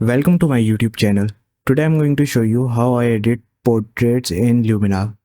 Welcome to my YouTube channel. Today I'm going to show you how I edit portraits in Luminar.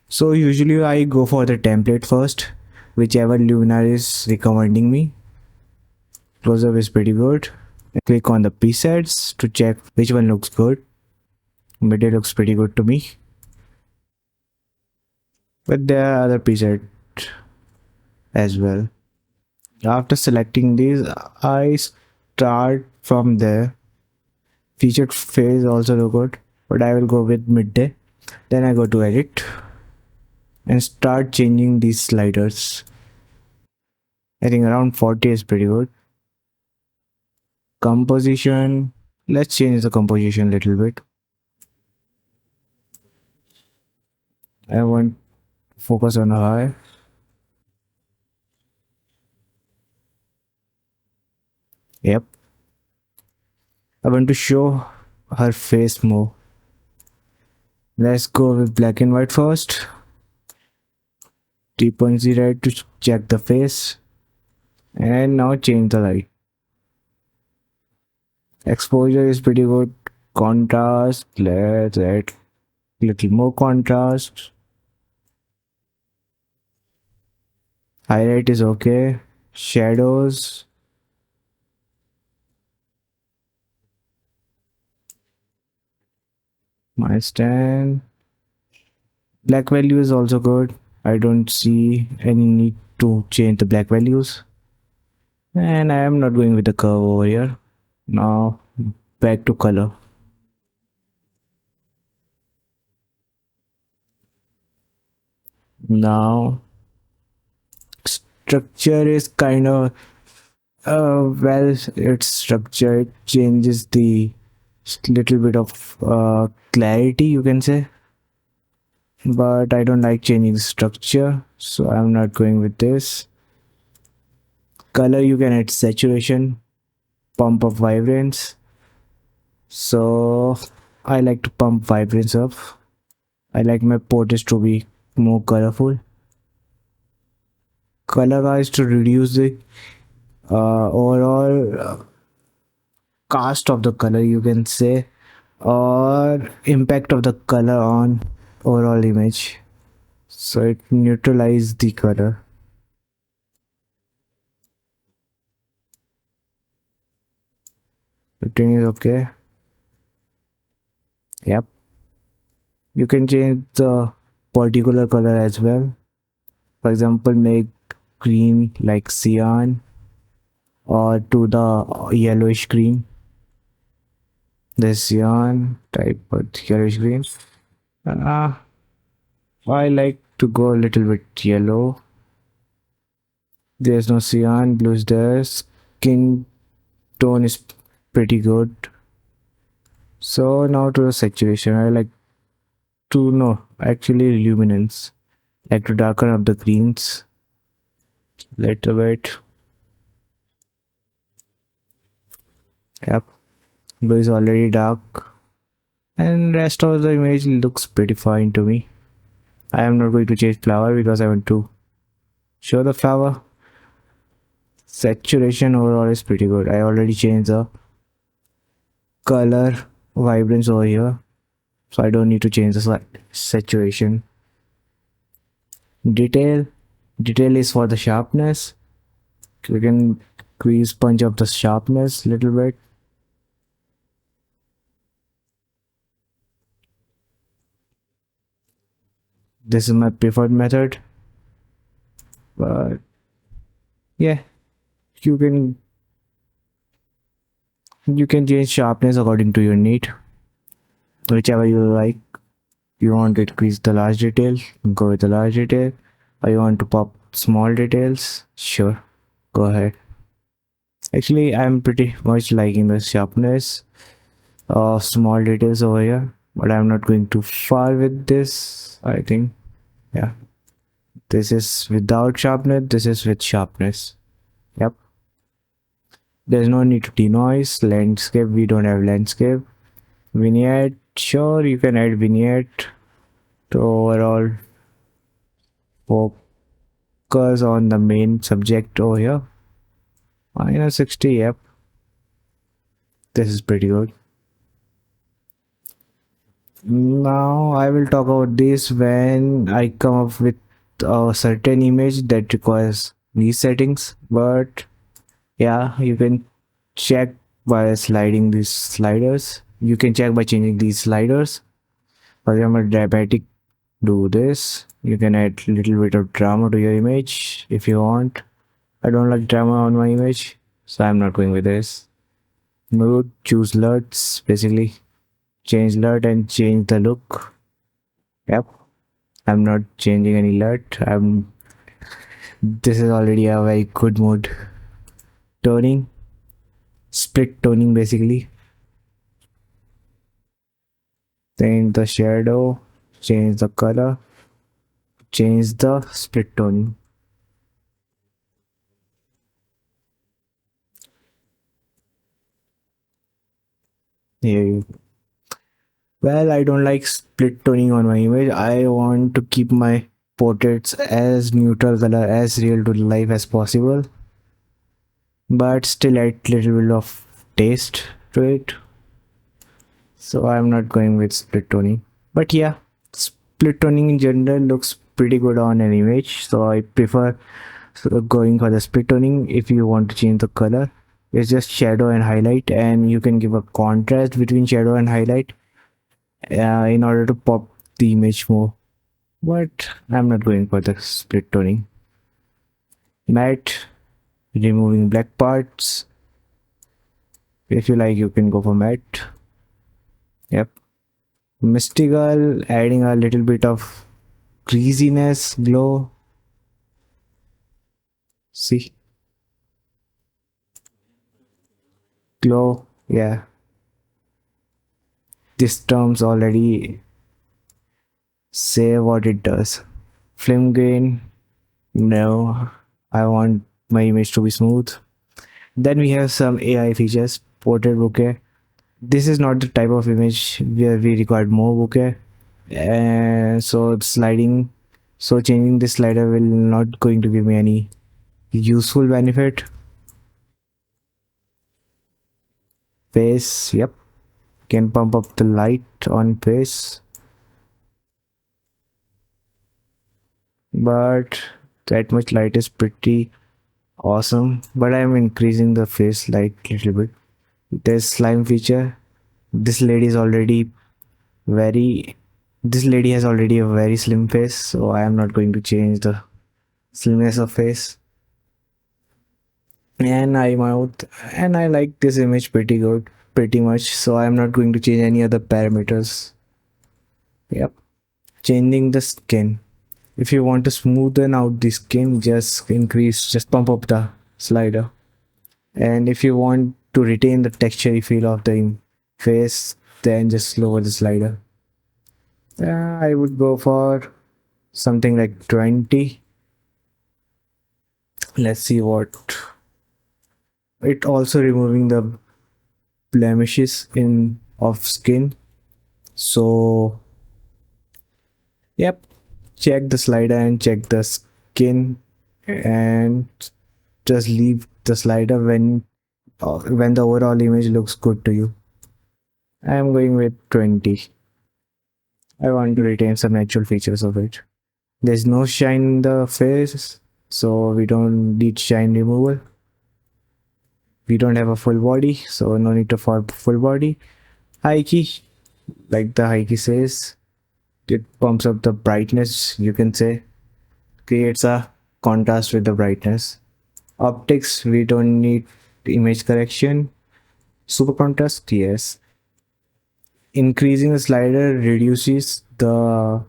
So usually I go for the template first, whichever Luminar is recommending me. Close-up is pretty good. Click on the presets to check which one looks good. Middle looks pretty good to me. But there are other presets as well. After selecting these, I start from there. Featured phase also look good, but I will go with midday. Then I go to edit and start changing these sliders. I think around 40 is pretty good. Composition, let's change the composition a little bit. I want focus on high. Yep. I want to show her face more. Let's go with black and white first. 3.0 red to check the face. And now change the light. Exposure is pretty good. Contrast, let's add little more contrast. Highlight is okay. Shadows. -10. Black value is also good. I don't see any need to change the black values. And I am not going with the curve over here. Now back to color. Now structure is kind of well, its structure, it changes the little bit of clarity, you can say, but I don't like changing the structure, so I'm not going with this. Color, you can add saturation, pump up vibrance, so I like to pump vibrance up. I like my portraits to be more colorful. Color wise, to reduce the overall cast of the color, you can say, or impact of the color on overall image, so it neutralizes the color. Everything is okay. Yep. You can change the particular color as well. For example, make green like cyan or to the yellowish green. This cyan type with yellowish green. I like to go a little bit yellow. There's no cyan, blue is there. Skin tone is pretty good. So now to the saturation. I like to know actually luminance. Like to darken up the greens. Little bit. Yep. Blue is already dark. And rest of the image looks pretty fine to me. I am not going to change flower because I want to show the flower. Saturation overall is pretty good. I already changed the color vibrance over here, so I don't need to change the saturation. Detail is for the sharpness. You can increase punch up the sharpness a little bit. This is my preferred method, but yeah, you can change sharpness according to your need, whichever you like. You want to increase the large detail, go with the large detail, or you want to pop small details, sure, go ahead. Actually, I'm pretty much liking the sharpness of small details over here, but I'm not going too far with this. I think, yeah, this is without sharpness, this is with sharpness. Yep. There's no need to denoise. Landscape, we don't have landscape. Vignette, sure, you can add vignette to overall focus on the main subject over here. -60, yep. This is pretty good. Now I will talk about this when I come up with a certain image that requires these settings. But yeah, you can check by sliding these sliders. You can check by changing these sliders. For example, dramatic, do this. You can add little bit of drama to your image if you want. I don't like drama on my image, so I'm not going with this. Mood, choose LUTs, basically change LUT and change the look. Yep, I'm not changing any LUT. This is already a very good mood. Toning, split toning basically. Change the shadow, change the color, change the split toning. Here you. Well, I don't like split toning on my image. I want to keep my portraits as neutral color, as real to life as possible, but still add little bit of taste to it. So I'm not going with split toning. But yeah, split toning in general looks pretty good on an image. So I prefer going for the split toning. If you want to change the color, it's just shadow and highlight, and you can give a contrast between shadow and highlight in order to pop the image more. But I'm not going for the split toning. Matte, removing black parts. If you like, you can go for matte. Yep. Mystical, adding a little bit of greasiness, glow. See, glow. Yeah, this terms already say what it does. Film grain. No, I want my image to be smooth. Then we have some AI features. Portrait bokeh. This is not the type of image where we require more bokeh. And so sliding, so changing this slider will not going to give me any useful benefit. Face, yep, can pump up the light on face, but that much light is pretty awesome. But I'm increasing the face light a little bit. There's slime feature. This lady is already very this lady has already a very slim face, so I am not going to change the slimness of face. And eye mouth, and I like this image pretty good, pretty much, so I'm not going to change any other parameters. Yep. Changing the skin. If you want to smoothen out the skin, just pump up the slider. And if you want to retain the texture feel of the face, then just lower the slider. I would go for something like 20. Let's see what it also removing the blemishes in of skin. So yep, check the slider and check the skin, and just leave the slider when the overall image looks good to you. I am going with 20. I want to retain some natural features of it. There's no shine in the face, so we don't need shine removal. We don't have a full body, so no need to for full body. High key, like the high key says, it pumps up the brightness, you can say, creates a contrast with the brightness. Optics, we don't need image correction. Super contrast, yes. Increasing the slider reduces the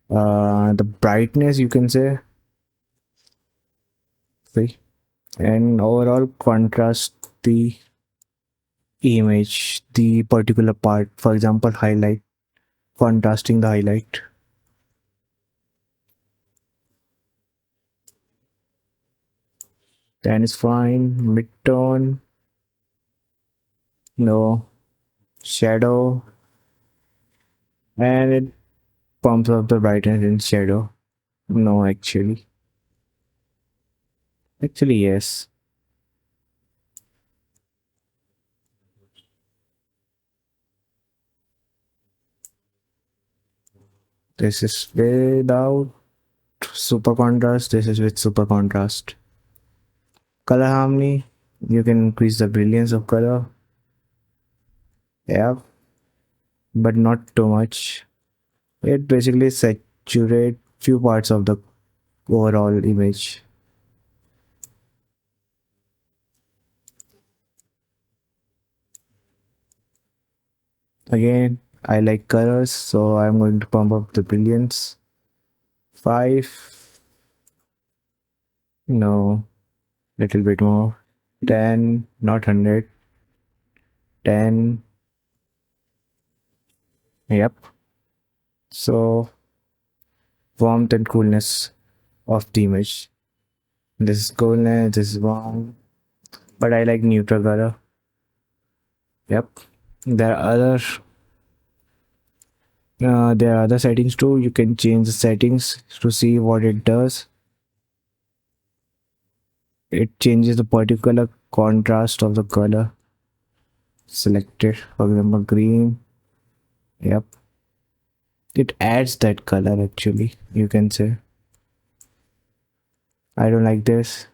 brightness, you can say. See? And overall contrast the image, the particular part, for example highlight, contrasting the highlight. Then it's fine. Midtone, no. Shadow, and it pumps up the brightness in shadow. No, actually yes. This is without super contrast. This is with super contrast. Color harmony. You can increase the brilliance of color. Yeah, but not too much. It basically saturate few parts of the overall image. Again, I like colors, so I'm going to pump up the brilliance. 5. No, little bit more. 10, not 100. 10. Yep. So warmth and coolness of the image. This is coolness, this is warm. But I like neutral color. Yep. There are other settings too. You can change the settings to see what it does. It changes the particular contrast of the color selected. For example, green. Yep. It adds that color actually, you can say. I don't like this.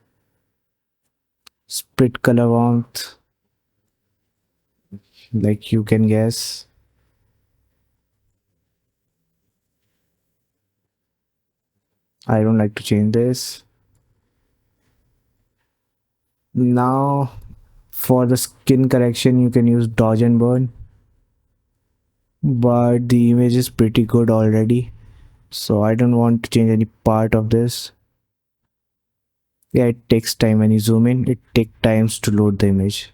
Split color warmth. Like you can guess. I don't like to change this. Now, for the skin correction, you can use dodge and burn. But the image is pretty good already. So I don't want to change any part of this. Yeah, it takes time when you zoom in. It takes times to load the image.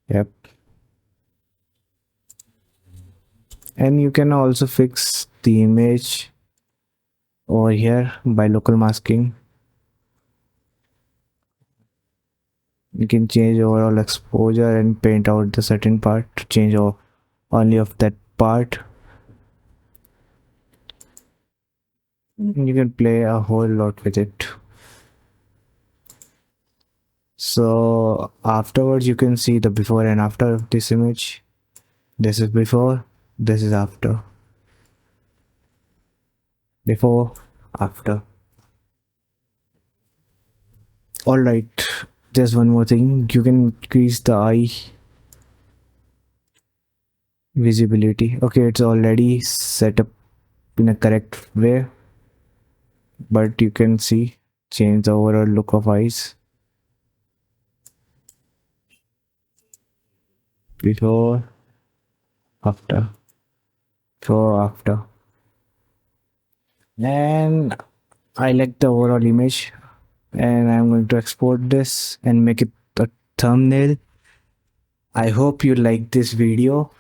Yep. And you can also fix the image over here by local masking. You can change overall exposure and paint out the certain part to change only of that part. You can play a whole lot with it. So afterwards you can see the before and after of this image. This is before, this is after. Before, after. Alright, there's one more thing. You can increase the eye visibility. Okay, it's already set up in a correct way, but you can see change the overall look of eyes. Before, after, before, after. And I like the overall image, and I'm going to export this and make it a thumbnail. I hope you like this video.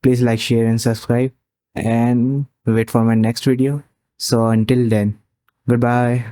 Please like, share and subscribe, and wait for my next video. So until then, goodbye.